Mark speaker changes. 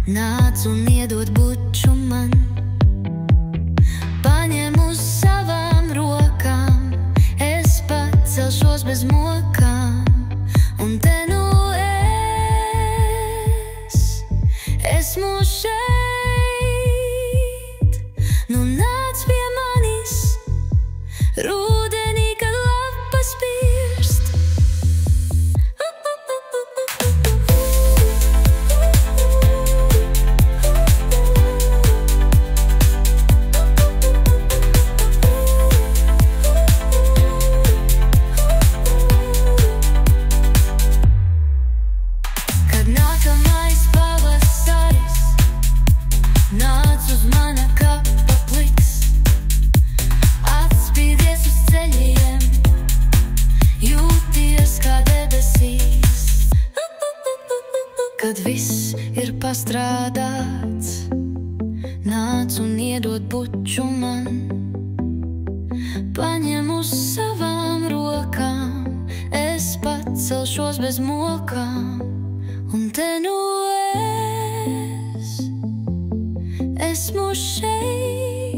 Speaker 1: Nāc un iedod buču man, paņem uz savām rokām, es pacelšos bez mokām, un te nu esmu šeit. Nu nāc pie manis, rudenī, kad lapas pirst. Kad nākamais pavasaris nāc uz mana kapa pliks, atspīdies uz ceļiem, jūties kā debesīs. Kad viss ir pastrādāts, nāc un iedod buču man, paņem uz savām rokām, es pacelšos bez mokām, un te nu esmu šeit.